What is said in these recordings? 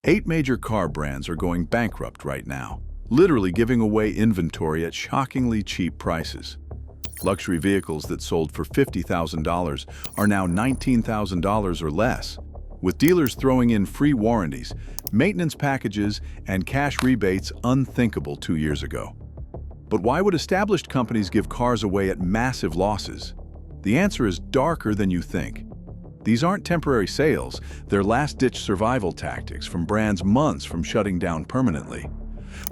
8 major car brands are going bankrupt right now, literally giving away inventory at shockingly cheap prices. Luxury vehicles that sold for $50,000 are now $19,000 or less, with dealers throwing in free warranties, maintenance packages, and cash rebates unthinkable 2 years ago. But why would established companies give cars away at massive losses? The answer is darker than you think. These aren't temporary sales, they're last-ditch survival tactics from brands months from shutting down permanently.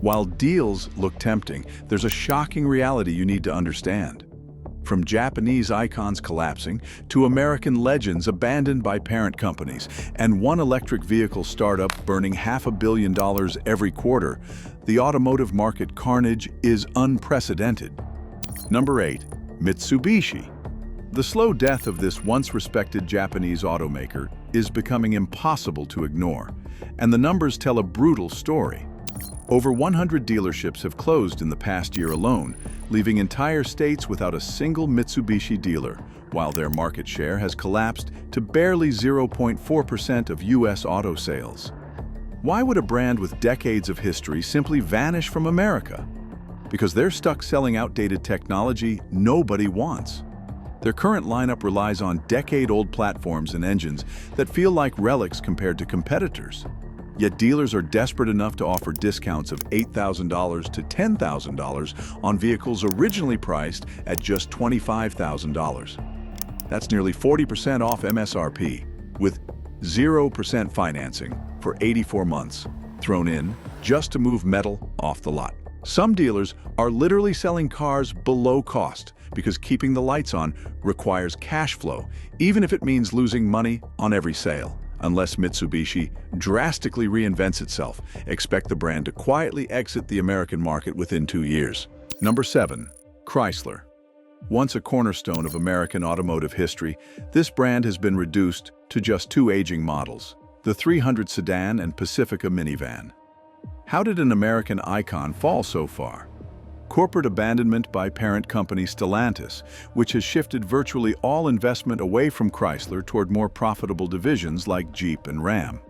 While deals look tempting, there's a shocking reality you need to understand. From Japanese icons collapsing to American legends abandoned by parent companies and one electric vehicle startup burning $500 million every quarter, the automotive market carnage is unprecedented. Number 8. Mitsubishi. The slow death of this once respected Japanese automaker is becoming impossible to ignore, and the numbers tell a brutal story. Over 100 dealerships have closed in the past year alone, leaving entire states without a single Mitsubishi dealer, while their market share has collapsed to barely 0.4% of U.S. auto sales. Why would a brand with decades of history simply vanish from America? Because they're stuck selling outdated technology nobody wants. Their current lineup relies on decade-old platforms and engines that feel like relics compared to competitors. Yet dealers are desperate enough to offer discounts of $8,000 to $10,000 on vehicles originally priced at just $25,000. That's nearly 40% off MSRP, with 0% financing for 84 months thrown in just to move metal off the lot. Some dealers are literally selling cars below cost because keeping the lights on requires cash flow, even if it means losing money on every sale. Unless Mitsubishi drastically reinvents itself, expect the brand to quietly exit the American market within 2 years. Number 7. Chrysler. Once a cornerstone of American automotive history, this brand has been reduced to just 2 aging models, the 300 sedan and Pacifica minivan. How did an American icon fall so far? Corporate abandonment by parent company Stellantis, which has shifted virtually all investment away from Chrysler toward more profitable divisions like Jeep and Ram.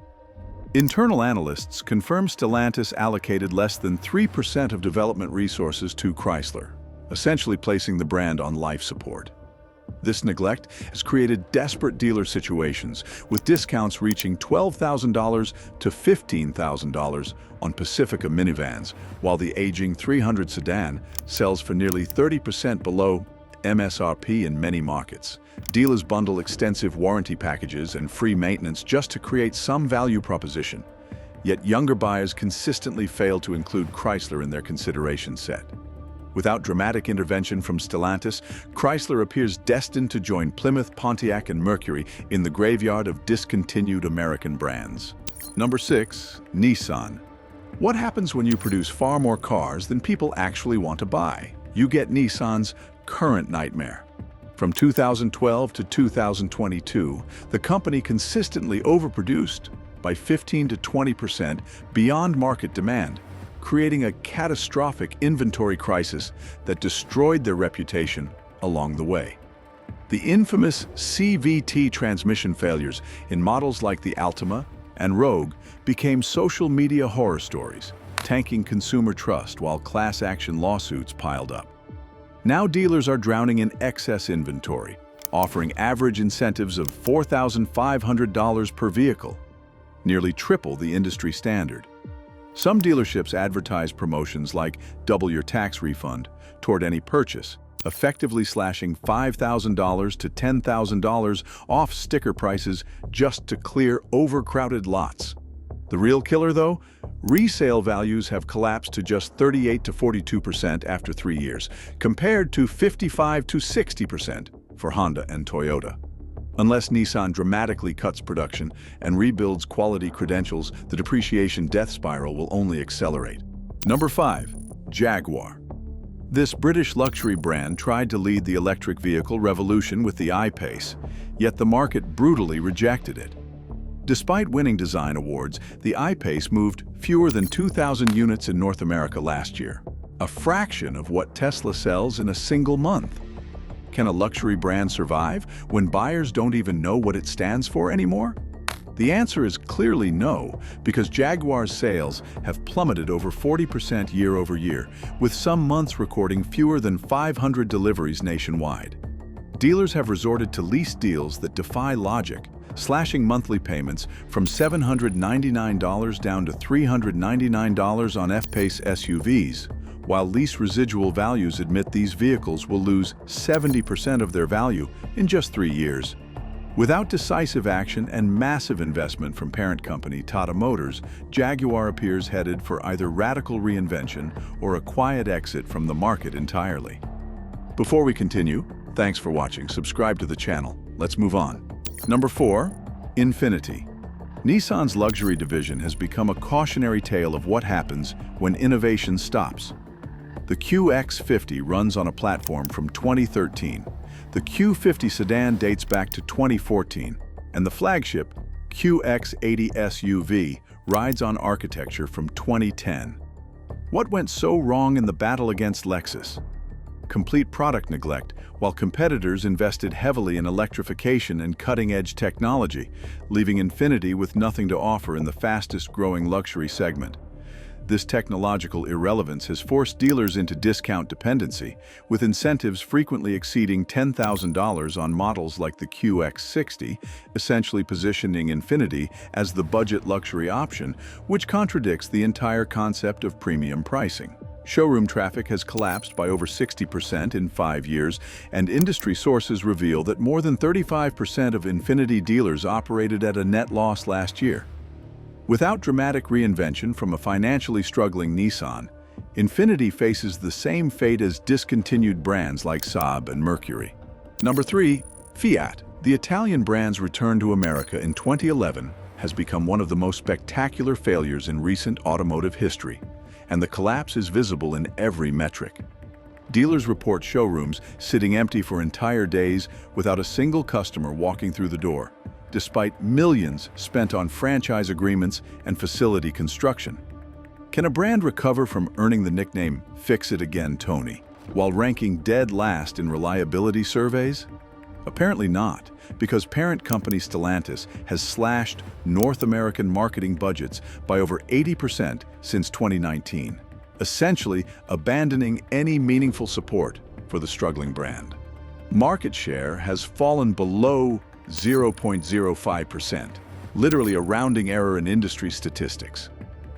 Internal analysts confirm Stellantis allocated less than 3% of development resources to Chrysler, essentially placing the brand on life support. This neglect has created desperate dealer situations, with discounts reaching $12,000 to $15,000 on Pacifica minivans, while the aging 300 sedan sells for nearly 30% below MSRP in many markets. Dealers bundle extensive warranty packages and free maintenance just to create some value proposition. Yet younger buyers consistently fail to include Chrysler in their consideration set. Without dramatic intervention from Stellantis, Chrysler appears destined to join Plymouth, Pontiac, and Mercury in the graveyard of discontinued American brands. Number 6. Nissan. What happens when you produce far more cars than people actually want to buy? You get Nissan's current nightmare. From 2012 to 2022, the company consistently overproduced by 15 to 20% beyond market demand, creating a catastrophic inventory crisis that destroyed their reputation along the way. The infamous CVT transmission failures in models like the Altima and Rogue became social media horror stories, tanking consumer trust while class action lawsuits piled up. Now dealers are drowning in excess inventory, offering average incentives of $4,500 per vehicle, nearly triple the industry standard. Some dealerships advertise promotions like double your tax refund toward any purchase, effectively slashing $5,000 to $10,000 off sticker prices just to clear overcrowded lots. The real killer, though? Resale values have collapsed to just 38 to 42% after 3 years, compared to 55 to 60% for Honda and Toyota. Unless Nissan dramatically cuts production and rebuilds quality credentials, the depreciation death spiral will only accelerate. Number 5. Jaguar. This British luxury brand tried to lead the electric vehicle revolution with the I-Pace, yet the market brutally rejected it. Despite winning design awards, the I-Pace moved fewer than 2,000 units in North America last year, a fraction of what Tesla sells in a single month. Can a luxury brand survive when buyers don't even know what it stands for anymore? The answer is clearly no, because Jaguar's sales have plummeted over 40% year over year, with some months recording fewer than 500 deliveries nationwide. Dealers have resorted to lease deals that defy logic, slashing monthly payments from $799 down to $399 on F-Pace SUVs, while lease residual values admit these vehicles will lose 70% of their value in just 3 years. Without decisive action and massive investment from parent company Tata Motors, Jaguar appears headed for either radical reinvention or a quiet exit from the market entirely. Before we continue, thanks for watching. Subscribe to the channel. Let's move on. Number 4. Infiniti. Nissan's luxury division has become a cautionary tale of what happens when innovation stops. The QX50 runs on a platform from 2013. The Q50 sedan dates back to 2014, and the flagship QX80 SUV rides on architecture from 2010. What went so wrong in the battle against Lexus? Complete product neglect, while competitors invested heavily in electrification and cutting-edge technology, leaving Infiniti with nothing to offer in the fastest-growing luxury segment. This technological irrelevance has forced dealers into discount dependency, with incentives frequently exceeding $10,000 on models like the QX60, essentially positioning Infiniti as the budget luxury option, which contradicts the entire concept of premium pricing. Showroom traffic has collapsed by over 60% in 5 years, and industry sources reveal that more than 35% of Infiniti dealers operated at a net loss last year. Without dramatic reinvention from a financially struggling Nissan, Infiniti faces the same fate as discontinued brands like Saab and Mercury. Number 3. Fiat. The Italian brand's return to America in 2011 has become one of the most spectacular failures in recent automotive history, and the collapse is visible in every metric. Dealers report showrooms sitting empty for entire days without a single customer walking through the door, despite millions spent on franchise agreements and facility construction. Can a brand recover from earning the nickname "Fix It Again, Tony" while ranking dead last in reliability surveys? Apparently not, because parent company Stellantis has slashed North American marketing budgets by over 80% since 2019, essentially abandoning any meaningful support for the struggling brand. Market share has fallen below 0.05%, literally a rounding error in industry statistics.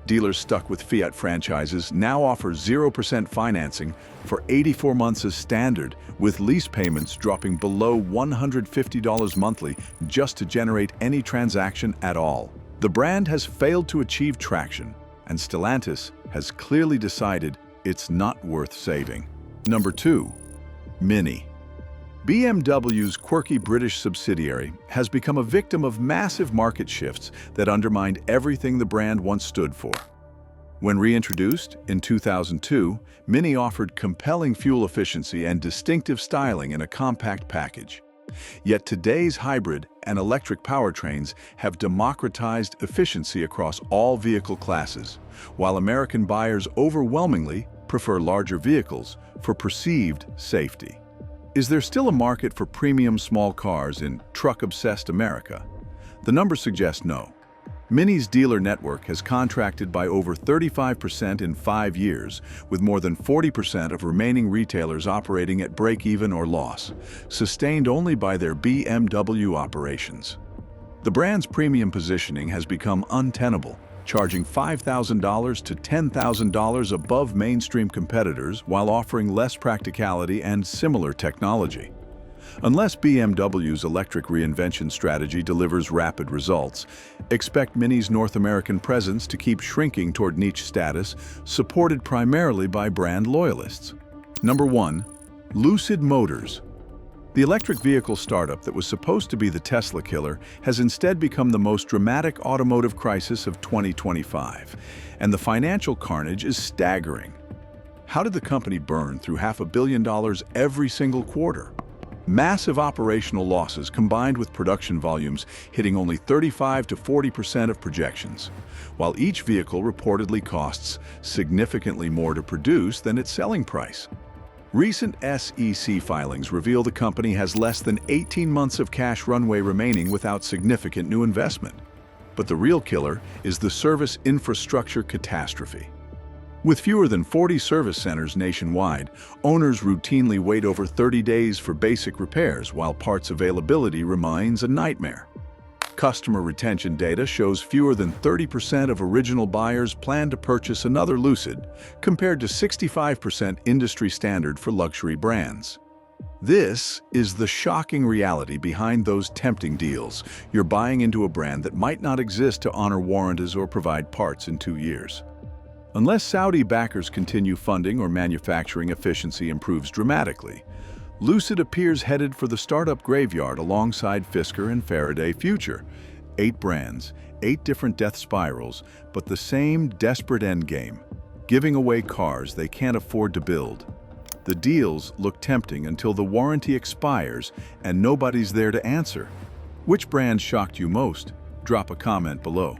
Dealers stuck with Fiat franchises now offer 0% financing for 84 months as standard, with lease payments dropping below $150 monthly just to generate any transaction at all. The brand has failed to achieve traction, and Stellantis has clearly decided it's not worth saving. Number 2. Mini. BMW's quirky British subsidiary has become a victim of massive market shifts that undermined everything the brand once stood for. When reintroduced in 2002, Mini offered compelling fuel efficiency and distinctive styling in a compact package. Yet today's hybrid and electric powertrains have democratized efficiency across all vehicle classes, while American buyers overwhelmingly prefer larger vehicles for perceived safety. Is there still a market for premium small cars in truck-obsessed America? The numbers suggest no. Mini's dealer network has contracted by over 35% in 5 years, with more than 40% of remaining retailers operating at break-even or loss, sustained only by their BMW operations. The brand's premium positioning has become untenable, charging $5,000 to $10,000 above mainstream competitors while offering less practicality and similar technology. Unless BMW's electric reinvention strategy delivers rapid results, expect Mini's North American presence to keep shrinking toward niche status, supported primarily by brand loyalists. Number 1. Lucid Motors. The electric vehicle startup that was supposed to be the Tesla killer has instead become the most dramatic automotive crisis of 2025, and the financial carnage is staggering. How did the company burn through $500 million every single quarter? Massive operational losses combined with production volumes hitting only 35 to 40% of projections, while each vehicle reportedly costs significantly more to produce than its selling price. Recent SEC filings reveal the company has less than 18 months of cash runway remaining without significant new investment. But the real killer is the service infrastructure catastrophe. With fewer than 40 service centers nationwide, owners routinely wait over 30 days for basic repairs while parts availability remains a nightmare. Customer retention data shows fewer than 30% of original buyers plan to purchase another Lucid, compared to 65% industry standard for luxury brands. This is the shocking reality behind those tempting deals. You're buying into a brand that might not exist to honor warranties or provide parts in 2 years. Unless Saudi backers continue funding or manufacturing efficiency improves dramatically, Lucid appears headed for the startup graveyard alongside Fisker and Faraday Future. 8 brands, 8 different death spirals, but the same desperate endgame: giving away cars they can't afford to build. The deals look tempting until the warranty expires and nobody's there to answer. Which brand shocked you most? Drop a comment below.